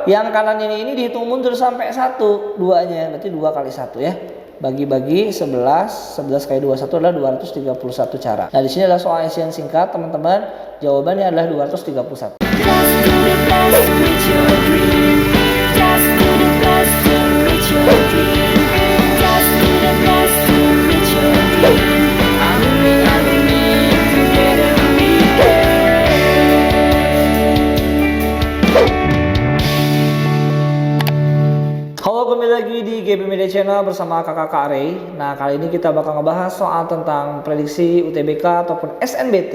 yang kanan ini dihitung mundur sampai 1, 2-nya, berarti 2 kali 1 ya. Bagi-bagi 11 kali 21 adalah 231 cara. Nah, di sini adalah soal isian singkat, teman-teman. Jawabannya adalah 231. Halo, kembali lagi di GP Media Channel bersama kakak Ray. Nah, kali ini kita bakal ngebahas soal tentang prediksi UTBK ataupun SNBT,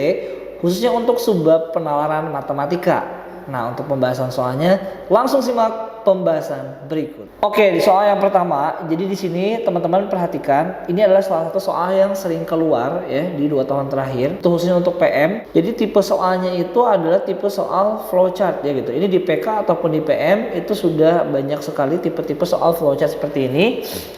khususnya untuk subbab penalaran matematika. Nah, untuk pembahasan soalnya langsung simak pembahasan berikut. Oke, di soal yang pertama, jadi di sini teman-teman perhatikan, ini adalah salah satu soal yang sering keluar ya di 2 tahun terakhir, itu khususnya untuk PM. Jadi tipe soalnya itu adalah tipe soal flowchart ya gitu. Ini di PK ataupun di PM itu sudah banyak sekali tipe-tipe soal flowchart seperti ini.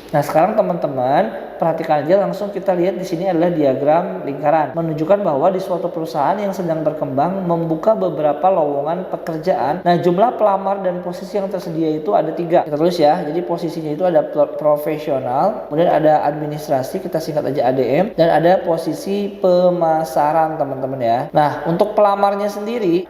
Nah, sekarang teman-teman perhatikan aja, langsung kita lihat di sini adalah diagram lingkaran, menunjukkan bahwa di suatu perusahaan yang sedang berkembang membuka beberapa lowongan pekerjaan. Nah, jumlah pelamar dan posisi yang tersedia itu ada 3. Kita tulis ya. Jadi posisinya itu ada profesional, kemudian ada administrasi, kita singkat aja ADM, dan ada posisi pemasaran, teman-teman ya. Nah, untuk pelamarnya sendiri,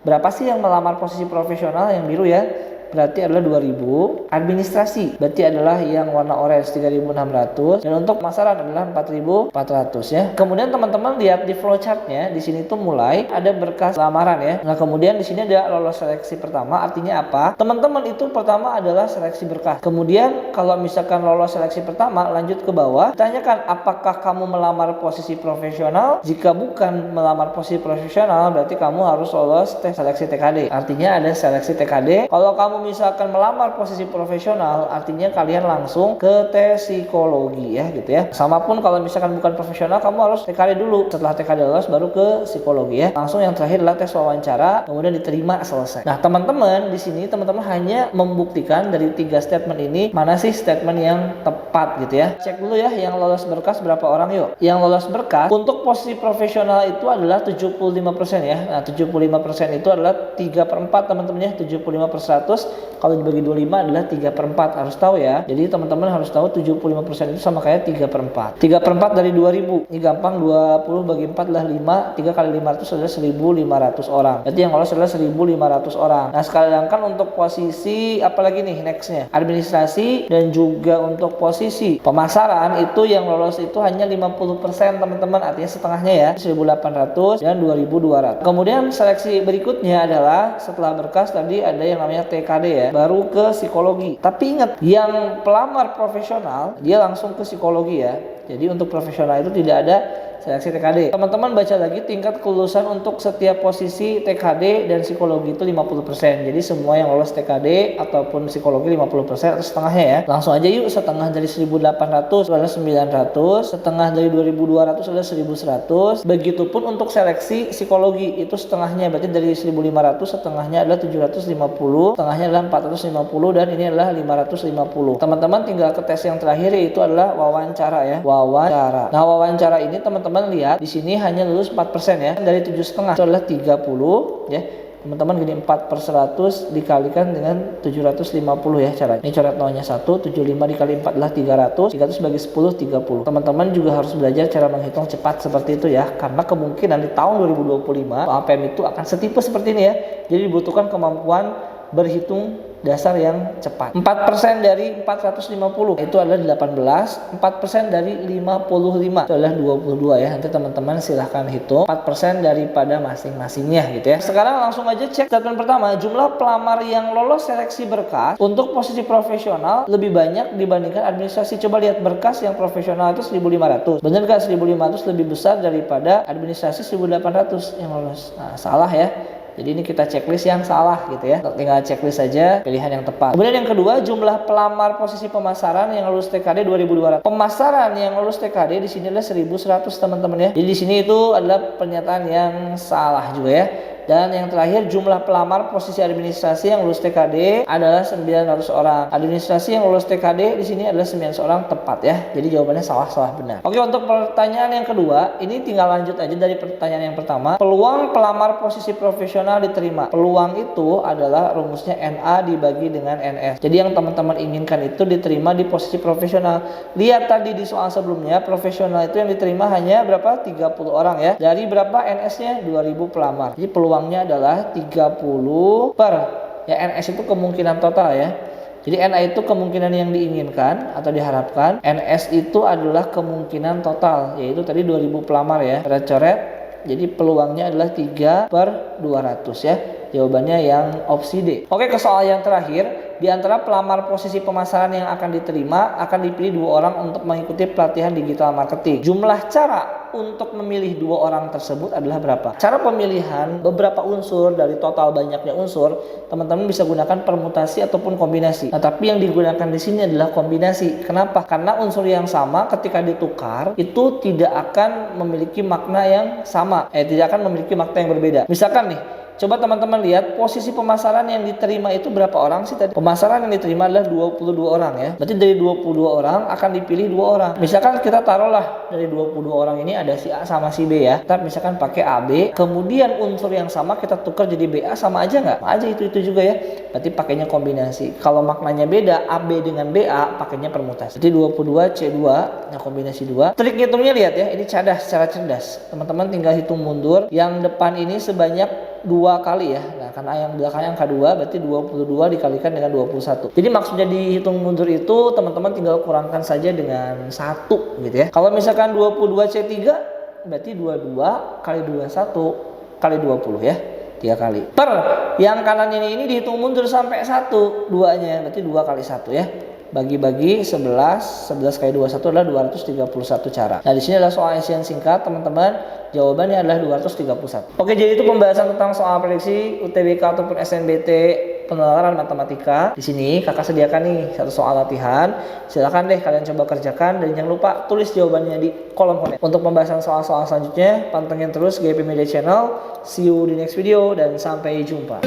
berapa sih yang melamar posisi profesional yang biru ya? Berarti adalah 2000. Administrasi berarti adalah yang warna orange 3600, dan untuk pemasaran adalah 4400 ya. Kemudian teman-teman lihat di flowchartnya, di sini tuh mulai ada berkas lamaran ya. Nah, kemudian di sini ada lolos seleksi pertama, artinya apa? Teman-teman itu pertama adalah seleksi berkas. Kemudian kalau misalkan lolos seleksi pertama, lanjut ke bawah, ditanyakan apakah kamu melamar posisi profesional? Jika bukan melamar posisi profesional, berarti kamu harus lolos tes seleksi TKD. Artinya ada seleksi TKD. Kalau kamu misalkan melamar posisi profesional, artinya kalian langsung ke tes psikologi ya gitu ya. Sama pun kalau misalkan bukan profesional, kamu harus TKD dulu. Setelah TKD lolos baru ke psikologi ya. Langsung yang terakhir adalah tes wawancara, kemudian diterima, selesai. Nah, teman-teman di sini teman-teman hanya membuktikan dari 3 statement ini mana sih statement yang tepat gitu ya. Cek dulu ya yang lolos berkas berapa orang yuk. Yang lolos berkas untuk posisi profesional itu adalah 75% ya. Nah, 75% itu adalah 3/4 teman-teman ya. 75/100 kalau dibagi 25 adalah 3/4, harus tahu ya. Jadi teman-teman harus tahu 75% itu sama kayak 3/4. 3/4 dari 2000. Ini gampang, 20 bagi 4 adalah 5. 3 kali 500 adalah 1500 orang. Berarti yang lolos adalah 1500 orang. Nah, sedangkan untuk posisi apalagi nih nextnya? Administrasi dan juga untuk posisi pemasaran itu yang lolos itu hanya 50% teman-teman, artinya setengahnya ya, 1800 dan 2200. Kemudian seleksi berikutnya adalah setelah berkas tadi ada yang namanya TKD ya, baru ke psikologi. Tapi ingat, yang pelamar profesional dia langsung ke psikologi ya. Jadi untuk profesional itu tidak ada seleksi TKD. Teman-teman baca lagi tingkat kelulusan untuk setiap posisi TKD dan psikologi itu 50%. Jadi semua yang lolos TKD ataupun psikologi 50% atau setengahnya ya. Langsung aja yuk, setengah dari 1800 adalah 900, setengah dari 2200 adalah 1100. Begitupun untuk seleksi psikologi itu setengahnya, berarti dari 1500 setengahnya adalah 750, setengahnya adalah 450, dan ini adalah 550. Teman-teman tinggal ke tes yang terakhir, yaitu adalah wawancara ya. Wawancara. Nah, wawancara ini teman-teman lihat di sini hanya lulus 4% ya. Dari 7,5 itu adalah 30 ya. Teman-teman gini, 4/100 dikalikan dengan 750 ya caranya. Ini coret nolnya 1, 75 dikali 4 adalah 300, 300 bagi 10 30. Teman-teman juga harus belajar cara menghitung cepat seperti itu ya, karena kemungkinan di tahun 2025 APM itu akan setipe seperti ini ya. Jadi dibutuhkan kemampuan berhitung dasar yang cepat. 4% dari 450 itu adalah 18, 4% dari 55 itu adalah 22 ya. Nanti teman-teman silahkan hitung 4% daripada masing-masingnya gitu ya. Sekarang langsung aja cek statement pertama, jumlah pelamar yang lolos seleksi berkas untuk posisi profesional lebih banyak dibandingkan administrasi. Coba lihat berkas yang profesional itu 1500. Benar gak 1500 lebih besar daripada administrasi 1800 yang lolos? Nah, salah ya. Jadi ini kita checklist yang salah gitu ya. Tinggal checklist saja pilihan yang tepat. Kemudian yang kedua, jumlah pelamar posisi pemasaran yang lulus TKD 2200. Pemasaran yang lulus TKD di sini adalah 1100 teman-teman ya. Jadi di sini itu adalah pernyataan yang salah juga ya. Dan yang terakhir, jumlah pelamar posisi administrasi yang lulus TKD adalah 900 orang. Administrasi yang lulus TKD di sini adalah 900 orang, tepat ya. Jadi jawabannya salah benar. Oke, untuk pertanyaan yang kedua, ini tinggal lanjut aja dari pertanyaan yang pertama. Peluang pelamar posisi profesional diterima. Peluang itu adalah rumusnya NA dibagi dengan NS. Jadi yang teman-teman inginkan itu diterima di posisi profesional. Lihat tadi di soal sebelumnya, profesional itu yang diterima hanya berapa? 30 orang ya. Dari berapa NS-nya? 2000 pelamar. Jadi peluangnya adalah 30 per, ya NS itu kemungkinan total ya. Jadi NA itu kemungkinan yang diinginkan atau diharapkan. NS itu adalah kemungkinan total, yaitu tadi 2000 pelamar ya. Coret-coret. Jadi peluangnya adalah 3 per 200 ya. Jawabannya yang opsi D. Oke, ke soal yang terakhir. Di antara pelamar posisi pemasaran yang akan diterima, akan dipilih 2 orang untuk mengikuti pelatihan digital marketing. Jumlah cara untuk memilih 2 orang tersebut adalah berapa? Cara pemilihan beberapa unsur dari total banyaknya unsur, teman-teman bisa gunakan permutasi ataupun kombinasi. Nah, tapi yang digunakan di sini adalah kombinasi. Kenapa? Karena unsur yang sama ketika ditukar itu tidak akan memiliki makna yang sama. Tidak akan memiliki makna yang berbeda. Misalkan nih, coba teman-teman lihat posisi pemasaran yang diterima itu berapa orang sih tadi? Pemasaran yang diterima adalah 22 orang ya. Berarti dari 22 orang akan dipilih 2 orang. Misalkan kita taruhlah dari 22 orang ini ada si A sama si B ya. Kita misalkan pakai AB, kemudian unsur yang sama kita tukar jadi BA, sama aja nggak? Sama aja itu juga ya. Berarti pakainya kombinasi. Kalau maknanya beda, AB dengan BA pakainya permutasi. Jadi 22 C2, nah kombinasi 2. Trik hitungnya lihat ya, ini secara cerdas. Teman-teman tinggal hitung mundur. Yang depan ini sebanyak 2 kali ya. Nah, karena yang belakangnya angka 2 berarti 22 dikalikan dengan 21. Jadi maksudnya dihitung mundur itu teman-teman tinggal kurangkan saja dengan 1 gitu ya. Kalau misalkan 22C3 berarti 22 kali 21 kali 20 ya. 3 kali. Per yang kanan ini dihitung mundur sampai 1, 2-nya berarti 2 kali 1 ya. Bagi-bagi 11 kali 21 adalah 231 cara. Nah, di sini adalah soal isian singkat, teman-teman. Jawabannya adalah 231. Oke, jadi itu pembahasan tentang soal prediksi UTBK ataupun SNBT penalaran matematika. Di sini Kakak sediakan nih satu soal latihan. Silakan deh kalian coba kerjakan dan jangan lupa tulis jawabannya di kolom komentar. Untuk pembahasan soal-soal selanjutnya, pantengin terus GP Media Channel. See you di next video dan sampai jumpa.